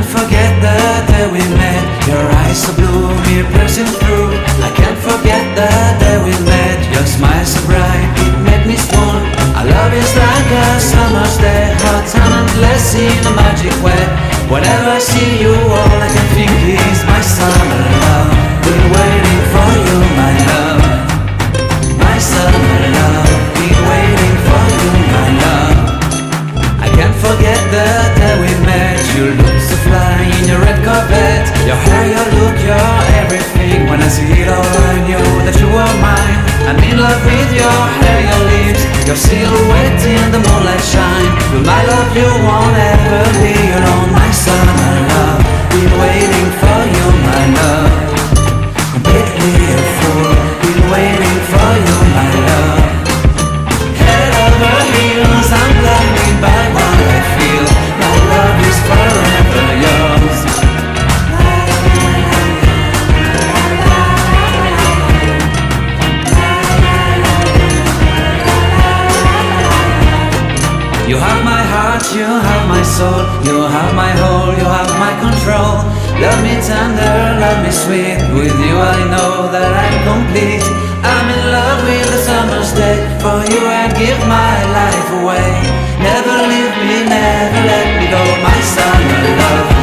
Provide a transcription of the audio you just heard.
forget the day we met. Your eyes so blue, me pressing through. I can't forget the day we met. Your smile so bright, it made me swoon. Our love is like a summer's day, hot and endless in a magic way. Whenever I see you, all I can think is my summer love. Been waiting for you, my love. My summer love. Been waiting for you, my love. I can't forget the day we met. You look so fly in your red Corvette. Your hair, your look, your everything. When I see it all, I knew that you were mine. I'm in love with your hair, your lips, your silhouette in the moonlight shine. With my love you won't ever be alone. My summer love, been waiting for you, my love. Completely a fool, been waiting for you, my love. Head over heels, I'm blinded by what I feel. My love is forever yours. You have my heart, you have my soul. You have my whole, you have my control. Love me tender, love me sweet. With you I know that I'm complete. I'm in love with the summer's day. For you I'd give my life away. Never leave me, never let me go. My summer love.